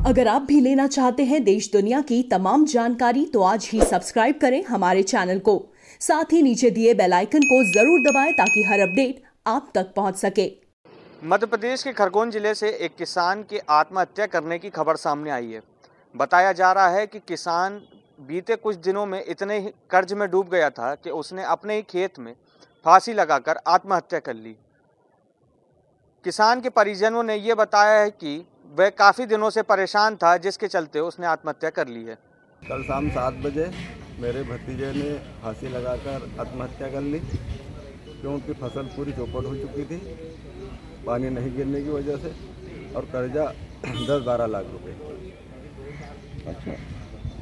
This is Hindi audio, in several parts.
अगर आप भी लेना चाहते हैं देश दुनिया की तमाम जानकारी तो आज ही सब्सक्राइब करें हमारे चैनल को। साथ ही नीचे दिए बेल आइकन को जरूर दबाएं ताकि हर अपडेट आप तक पहुंच सके। मध्य प्रदेश के खरगोन जिले से एक किसान की आत्महत्या करने की खबर सामने आई है। बताया जा रहा है कि किसान बीते कुछ दिनों में इतने ही कर्ज में डूब गया था कि उसने अपने ही खेत में फांसी लगाकर आत्महत्या कर ली। किसान के परिजनों ने यह बताया है कि वह काफ़ी दिनों से परेशान था, जिसके चलते उसने आत्महत्या कर ली है। कल शाम 7 बजे मेरे भतीजे ने फांसी लगाकर आत्महत्या कर ली, क्योंकि फसल पूरी चौपट हो चुकी थी पानी नहीं गिरने की वजह से, और कर्जा 10-12 लाख रुपए। अच्छा,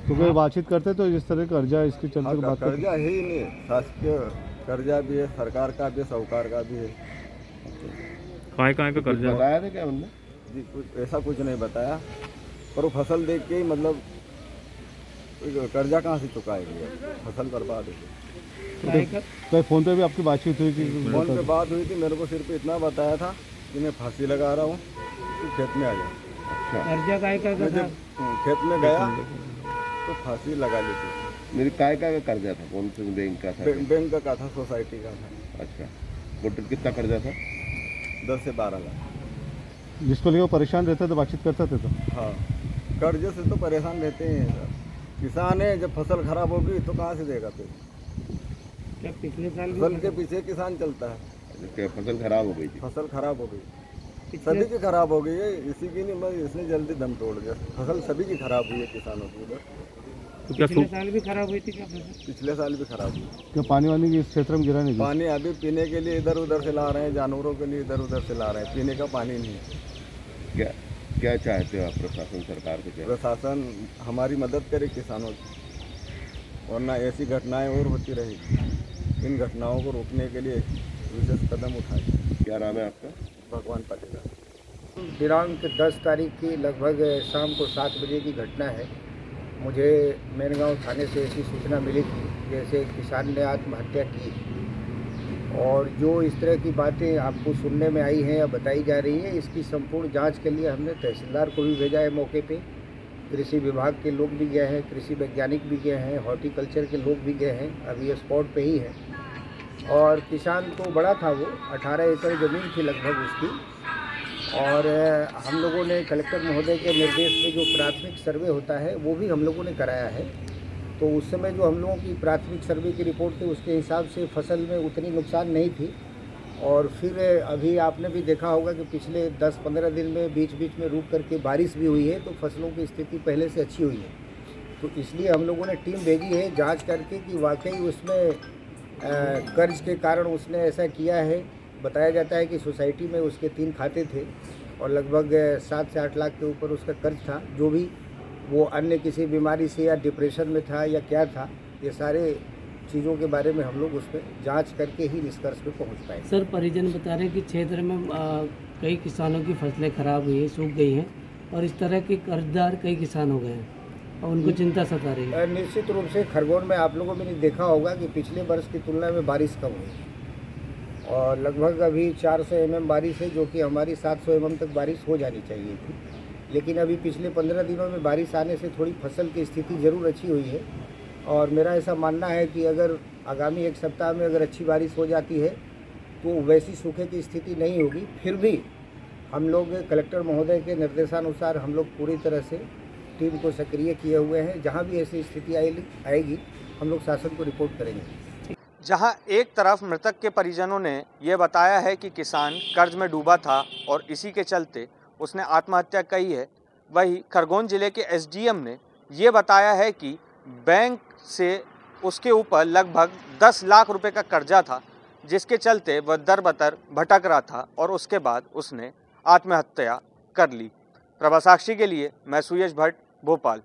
तो वे बातचीत करते तो इस तरह कर्जा इसके चलते बात कर्जा है ही नहीं, शासकीय कर्जा भी है, सरकार का भी है, साहूकार का भी है। कहाँ का कर्जा बताया था क्या उन्होंने? जी कुछ ऐसा कुछ नहीं बताया, पर वो फसल देख के ही मतलब कर्जा कहाँ से चुकाएगी, फसल बर्बाद होगी। तो फ़ोन पे भी आपकी बातचीत हुई थी? फ़ोन पे बात हुई थी, मेरे को सिर्फ इतना बताया था कि मैं फांसी लगा रहा हूँ, तो खेत में आ जा। अच्छा, कर्जा काय का था? खेत में गया तो फांसी लगा ली थी। मेरी काय का कर्जा था? कौन से बैंक का था? बैंक का था, सोसाइटी का था। अच्छा, टोटल कितना कर्जा था? 10 से 12 लाख। जिसको लिए वो परेशान रहता तो बातचीत करते थे? तो हाँ, कर्जे से तो परेशान रहते हैं सर। किसान है, जब फसल खराब होगी तो कहाँ से देगा फिर? क्या पिछले साल फसल के पीछे किसान चलता है। फसल खराब हो गई थी? फसल खराब हो गई, सभी की खराब हो गई है, इसी की नहीं, बस इसने जल्दी दम तोड़ दिया। फसल सभी की खराब हुई है किसानों की उधर। तो क्या पिछले साल भी खराब हुई थी क्या फसल? पिछले साल भी खराब हुई। क्या पानी वानी इस क्षेत्र में गिरा नहीं? पानी अभी पीने के लिए इधर उधर से ला रहे हैं, जानवरों के लिए इधर उधर से ला रहे हैं, पीने का पानी नहीं है। क्या चाहते हो आप प्रशासन, सरकार को? प्रशासन हमारी मदद करे किसानों की, वरना ऐसी घटनाएं और होती रहेगी। इन घटनाओं को रोकने के लिए विशेष कदम उठाए। क्या नाम है आपका? भगवान पाटेकर। दिनांक 10 तारीख की लगभग शाम को 7 बजे की घटना है। मुझे मैनगांव थाने से ऐसी सूचना मिली थी जैसे किसान ने आत्महत्या की, और जो इस तरह की बातें आपको सुनने में आई हैं या बताई जा रही हैं, इसकी संपूर्ण जांच के लिए हमने तहसीलदार को भी भेजा है मौके पे। कृषि विभाग के लोग भी गए हैं, कृषि वैज्ञानिक भी गए हैं, हॉर्टिकल्चर के लोग भी गए हैं, अभी ये स्पॉट पे ही है। और किसान तो बड़ा था, वो 18 एकड़ ज़मीन थी लगभग उसकी, और हम लोगों ने कलेक्टर महोदय के निर्देश में जो प्राथमिक सर्वे होता है वो भी हम लोगों ने कराया है। तो उस समय जो हम लोगों की प्राथमिक सर्वे की रिपोर्ट थी उसके हिसाब से फसल में उतनी नुकसान नहीं थी। और फिर अभी आपने भी देखा होगा कि पिछले 10-15 दिन में बीच बीच में रुक करके बारिश भी हुई है, तो फसलों की स्थिति पहले से अच्छी हुई है। तो इसलिए हम लोगों ने टीम भेजी है जांच करके कि वाकई उसमें कर्ज के कारण उसने ऐसा किया है। बताया जाता है कि सोसाइटी में उसके 3 खाते थे और लगभग 7 से 8 लाख के ऊपर उसका कर्ज था। जो भी वो अन्य किसी बीमारी से या डिप्रेशन में था या क्या था, ये सारे चीज़ों के बारे में हम लोग उसमें जांच करके ही निष्कर्ष पे पहुंच पाए। सर, परिजन बता रहे हैं कि क्षेत्र में कई किसानों की फसलें खराब हुई है, सूख गई हैं, और इस तरह के कर्जदार कई किसान हो गए हैं और उनको चिंता सता रही है। निश्चित रूप से खरगोन में आप लोगों ने देखा होगा कि पिछले वर्ष की तुलना में बारिश कम हुई, और लगभग अभी 400 mm बारिश है, जो कि हमारी 700 mm तक बारिश हो जानी चाहिए थी। लेकिन अभी पिछले 15 दिनों में बारिश आने से थोड़ी फसल की स्थिति ज़रूर अच्छी हुई है, और मेरा ऐसा मानना है कि अगर आगामी 1 सप्ताह में अगर अच्छी बारिश हो जाती है तो वैसी सूखे की स्थिति नहीं होगी। फिर भी हम लोग कलेक्टर महोदय के निर्देशानुसार हम लोग पूरी तरह से टीम को सक्रिय किए हुए हैं। जहाँ भी ऐसी स्थिति आएगी हम लोग शासन को रिपोर्ट करेंगे। जहां एक तरफ मृतक के परिजनों ने यह बताया है कि किसान कर्ज में डूबा था और इसी के चलते उसने आत्महत्या की है, वहीं खरगोन जिले के एसडीएम ने यह बताया है कि बैंक से उसके ऊपर लगभग 10 लाख रुपए का कर्जा था, जिसके चलते वह दर-बदर भटक रहा था और उसके बाद उसने आत्महत्या कर ली। प्रभा साक्षी के लिए मैं सुयश भट्ट, भोपाल।